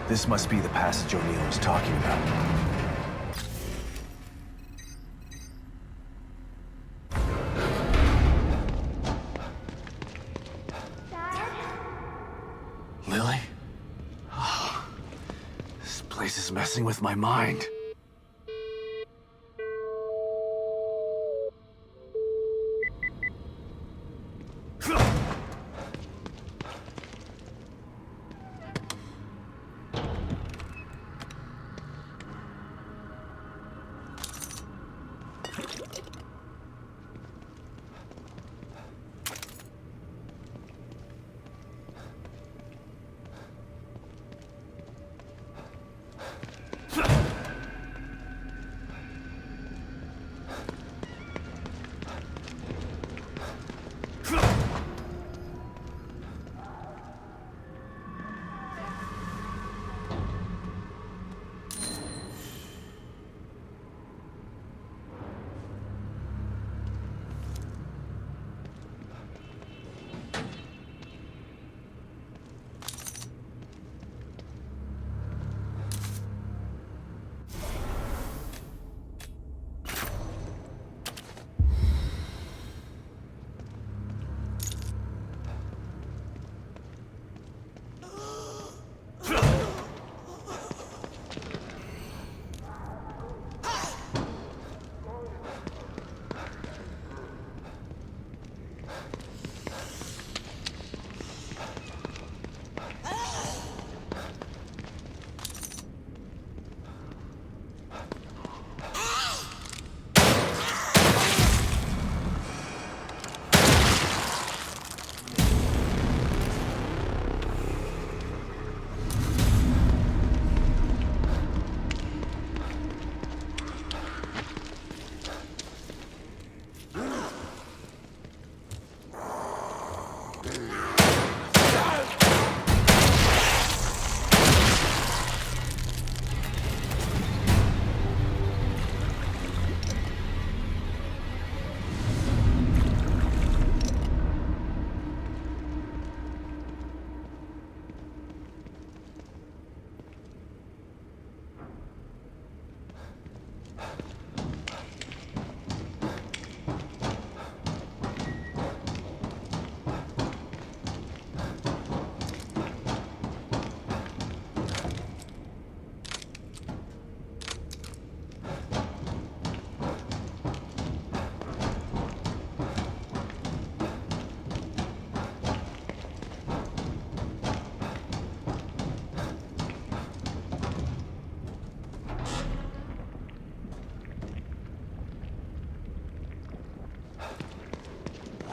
This must be the passage O'Neill was talking about. Lily? Oh, this place is messing with my mind.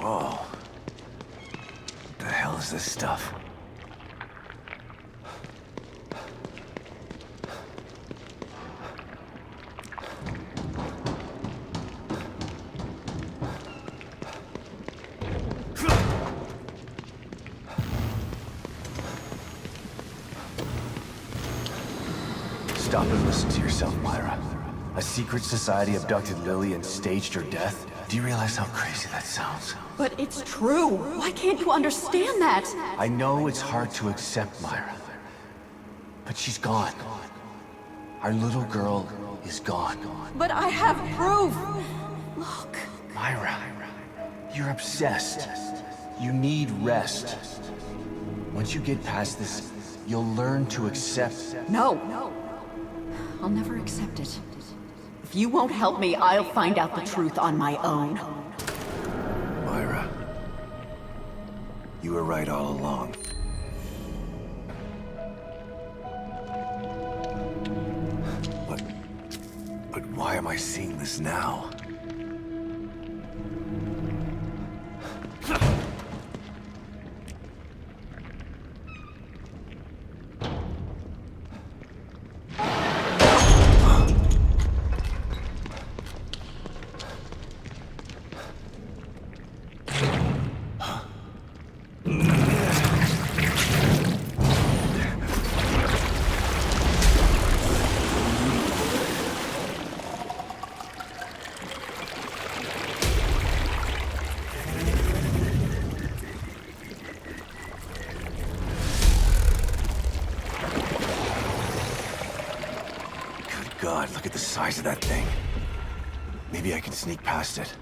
Whoa. What the hell is this stuff? Stop and listen to yourself, Myra. A secret society abducted Lily and staged her death? Do you realize how crazy that sounds? But it's true. Why can't you understand that? I know it's hard to accept, Myra. But she's gone. Our little girl is gone. But I have proof. Look. Myra, you're obsessed. You need rest. Once you get past this, you'll learn to accept. No. I'll never accept it. If you won't help me, I'll find out the truth on my own. Myra, you were right all along. But why am I seeing this now? God, look at the size of that thing. Maybe I can sneak past it.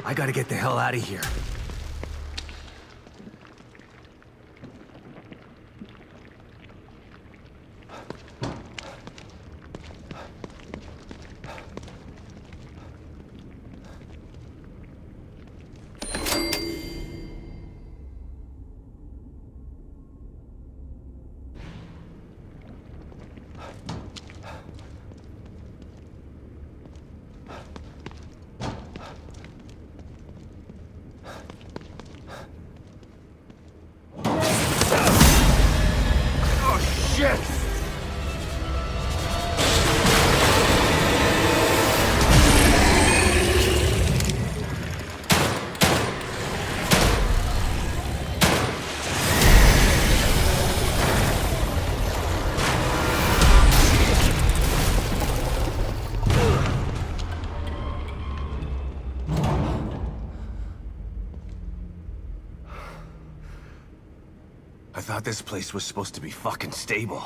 I gotta get the hell out of here. Shit! I thought this place was supposed to be fucking stable.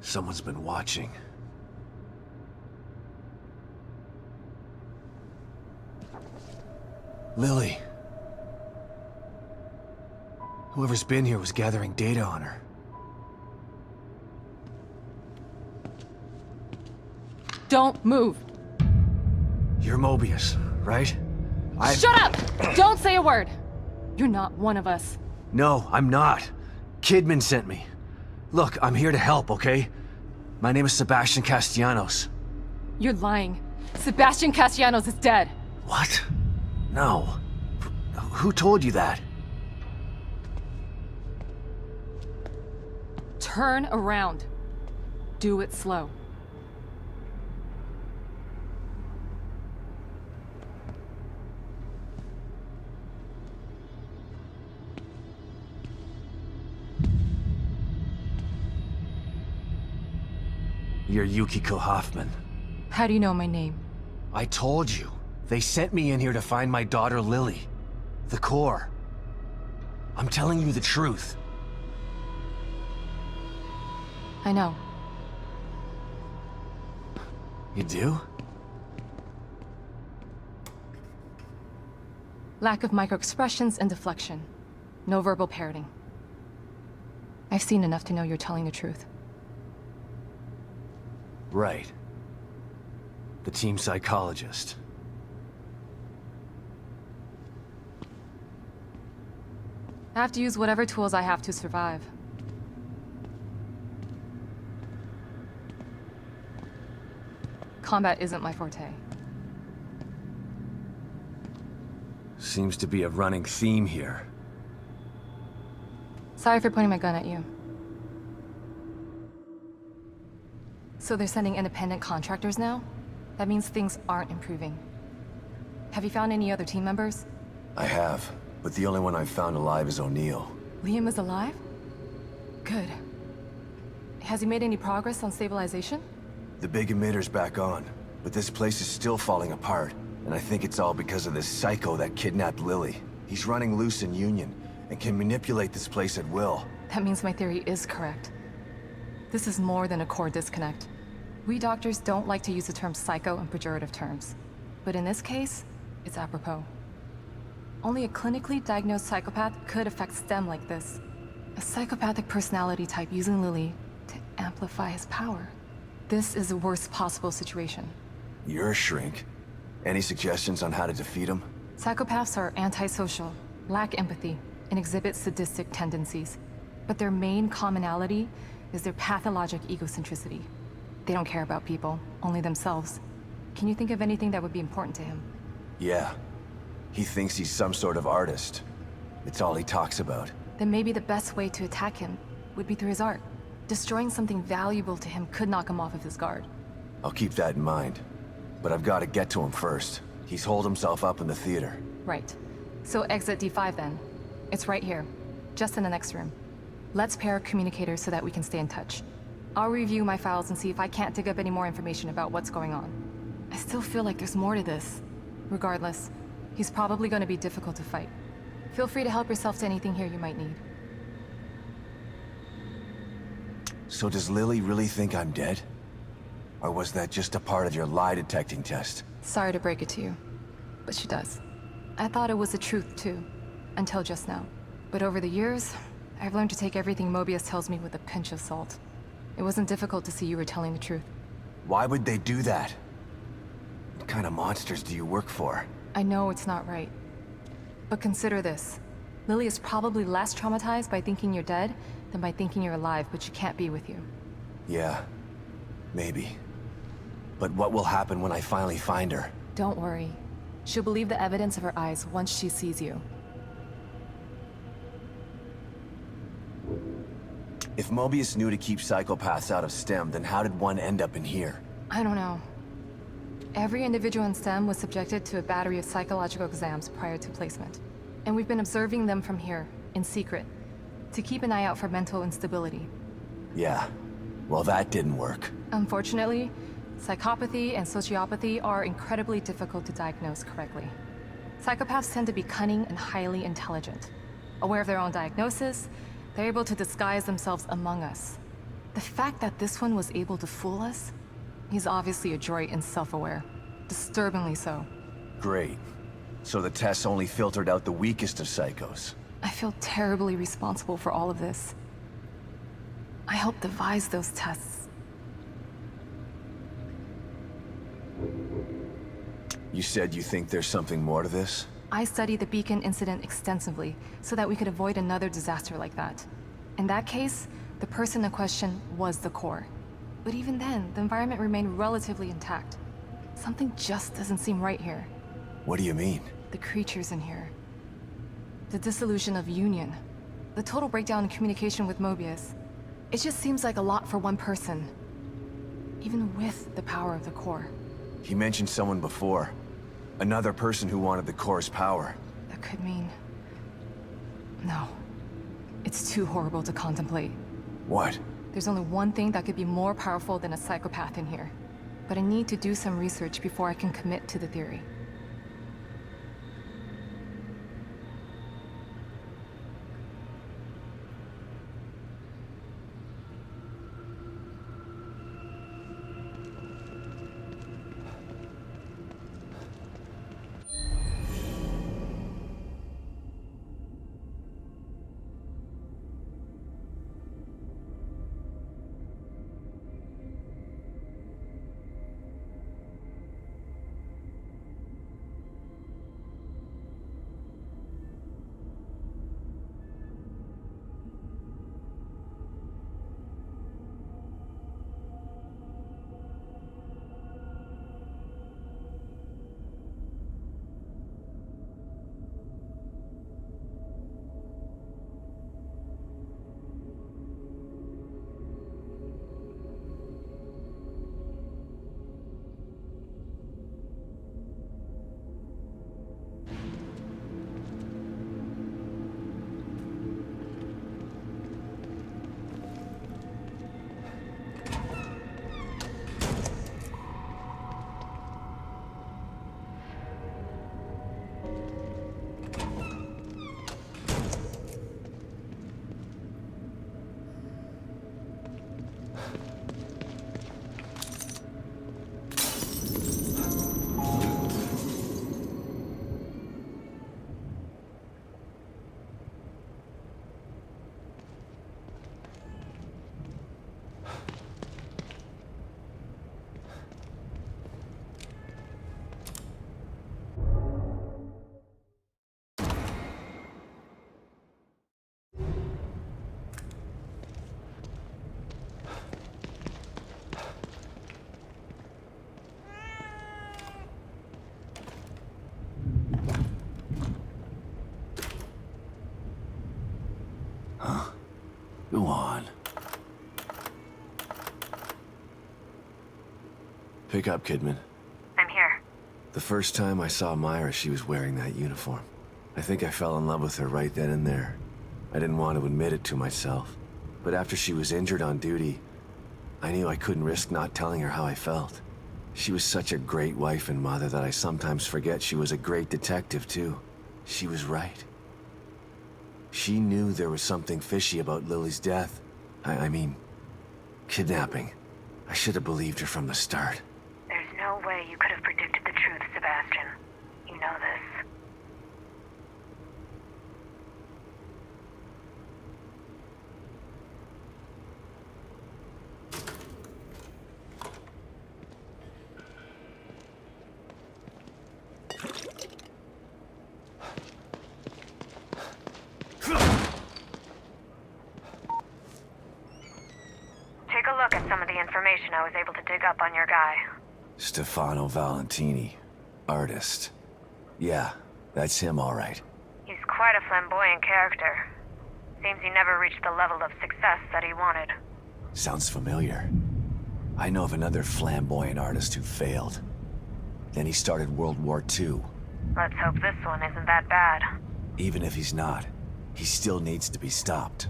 Someone's been watching. Lily. Whoever's been here was gathering data on her. Don't move. You're Mobius, right? Shut up! Don't say a word. You're not one of us. No, I'm not. Kidman sent me. Look, I'm here to help, okay? My name is Sebastian Castellanos. You're lying. Sebastian Castellanos is dead. What? No. Who told you that? Turn around. Do it slow. You're Yukiko Hoffman. How do you know my name? I told you. They sent me in here to find my daughter Lily. The core. I'm telling you the truth. I know. You do? Lack of microexpressions and deflection. No verbal parroting. I've seen enough to know you're telling the truth. Right. The team psychologist. I have to use whatever tools I have to survive. Combat isn't my forte. Seems to be a running theme here. Sorry for pointing my gun at you. So they're sending independent contractors now? That means things aren't improving. Have you found any other team members? I have, but the only one I've found alive is O'Neill. Liam is alive? Good. Has he made any progress on stabilization? The big emitter's back on, but this place is still falling apart, and I think it's all because of this psycho that kidnapped Lily. He's running loose in Union, and can manipulate this place at will. That means my theory is correct. This is more than a core disconnect. We doctors don't like to use the term psycho in pejorative terms, but in this case, it's apropos. Only a clinically diagnosed psychopath could affect STEM like this. A psychopathic personality type using Lily to amplify his power. This is the worst possible situation. You're a shrink. Any suggestions on how to defeat him? Psychopaths are antisocial, lack empathy, and exhibit sadistic tendencies. But their main commonality is their pathologic egocentricity. They don't care about people, only themselves. Can you think of anything that would be important to him? Yeah. He thinks he's some sort of artist. It's all he talks about. Then maybe the best way to attack him would be through his art. Destroying something valuable to him could knock him off of his guard. I'll keep that in mind. But I've got to get to him first. He's holed himself up in the theater. Right. So exit D5 then. It's right here, just in the next room. Let's pair communicators so that we can stay in touch. I'll review my files and see if I can't dig up any more information about what's going on. I still feel like there's more to this. Regardless, he's probably going to be difficult to fight. Feel free to help yourself to anything here you might need. So does Lily really think I'm dead? Or was that just a part of your lie detecting test? Sorry to break it to you, but she does. I thought it was the truth too, until just now. But over the years, I've learned to take everything Mobius tells me with a pinch of salt. It wasn't difficult to see you were telling the truth. Why would they do that? What kind of monsters do you work for? I know it's not right. But consider this. Lily is probably less traumatized by thinking you're dead than by thinking you're alive, but she can't be with you. Yeah, maybe. But what will happen when I finally find her? Don't worry. She'll believe the evidence of her eyes once she sees you. If Mobius knew to keep psychopaths out of STEM, then how did one end up in here? I don't know. Every individual in STEM was subjected to a battery of psychological exams prior to placement. And we've been observing them from here, in secret, to keep an eye out for mental instability. Yeah, well that didn't work. Unfortunately, psychopathy and sociopathy are incredibly difficult to diagnose correctly. Psychopaths tend to be cunning and highly intelligent. Aware of their own diagnosis, they're able to disguise themselves among us. The fact that this one was able to fool us, he's obviously adroit and self-aware. Disturbingly so. Great. So the tests only filtered out the weakest of psychos. I feel terribly responsible for all of this. I helped devise those tests. You said you think there's something more to this? I studied the Beacon incident extensively so that we could avoid another disaster like that. In that case, the person in question was the core. But even then, the environment remained relatively intact. Something just doesn't seem right here. What do you mean? The creatures in here. The dissolution of Union. The total breakdown in communication with Mobius. It just seems like a lot for one person. Even with the power of the core. He mentioned someone before. Another person who wanted the core's power. That could mean... No. It's too horrible to contemplate. What? There's only one thing that could be more powerful than a psychopath in here. But I need to do some research before I can commit to the theory. Go on. Pick up, Kidman. I'm here. The first time I saw Myra, she was wearing that uniform. I think I fell in love with her right then and there. I didn't want to admit it to myself. But after she was injured on duty, I knew I couldn't risk not telling her how I felt. She was such a great wife and mother that I sometimes forget she was a great detective, too. She was right. She knew there was something fishy about Lily's death. I mean, kidnapping. I should have believed her from the start. There's no way you could have predicted the truth, Sebastian. You know this. Take a look at some of the information I was able to dig up on your guy. Stefano Valentini. Artist. Yeah, that's him all right. He's quite a flamboyant character. Seems he never reached the level of success that he wanted. Sounds familiar. I know of another flamboyant artist who failed. Then he started World War II. Let's hope this one isn't that bad. Even if he's not, he still needs to be stopped.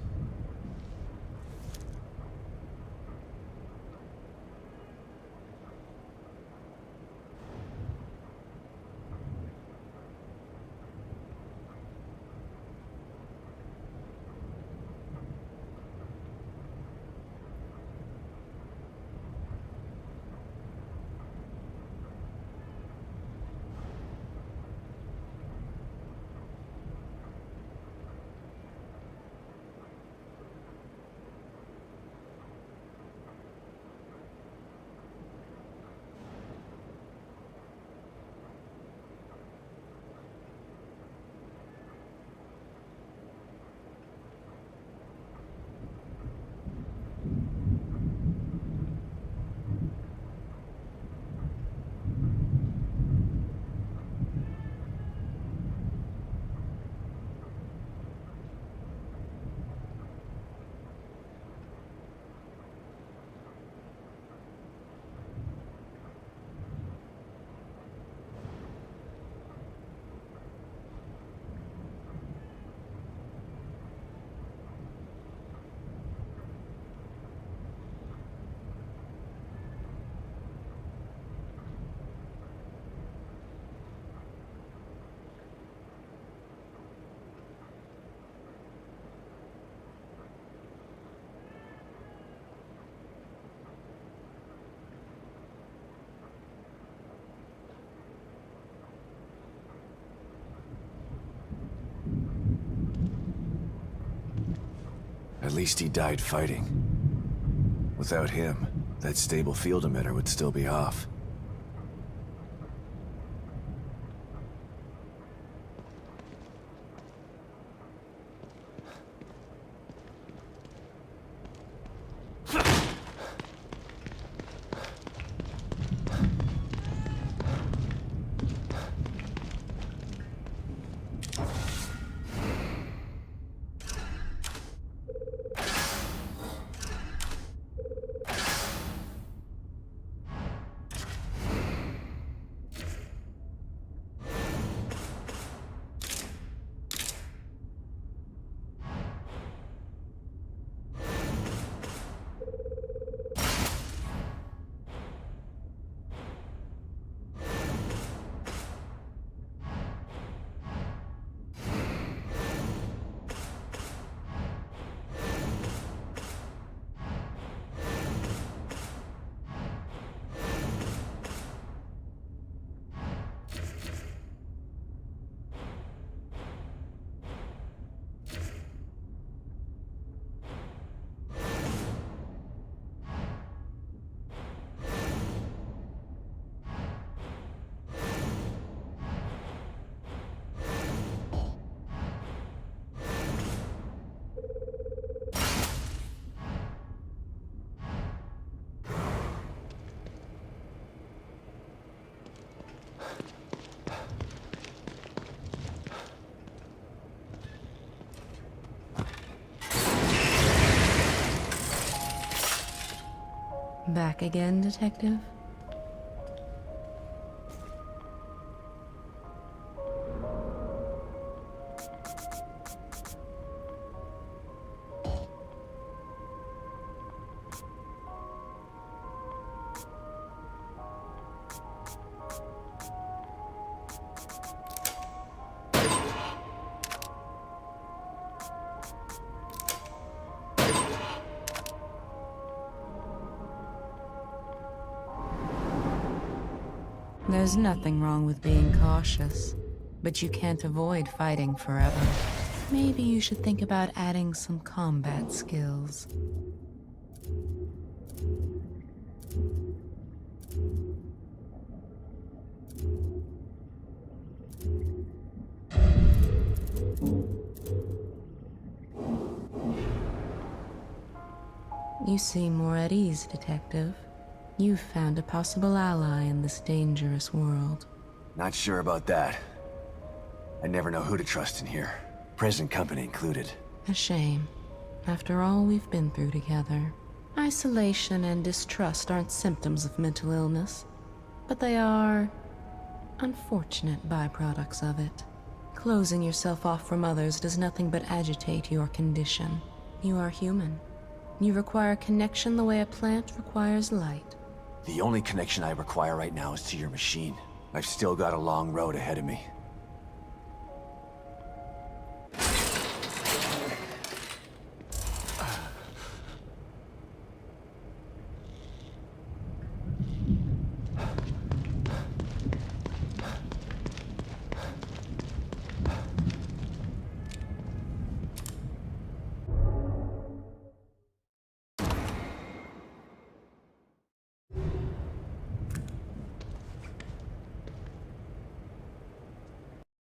At least he died fighting. Without him, that stable field emitter would still be off. Back again, Detective? There's nothing wrong with being cautious, but you can't avoid fighting forever. Maybe you should think about adding some combat skills. You seem more at ease, Detective. You've found a possible ally in this dangerous world. Not sure about that. I never know who to trust in here. Present company included. A shame. After all we've been through together. Isolation and distrust aren't symptoms of mental illness, but they are unfortunate byproducts of it. Closing yourself off from others does nothing but agitate your condition. You are human. You require connection the way a plant requires light. The only connection I require right now is to your machine. I've still got a long road ahead of me.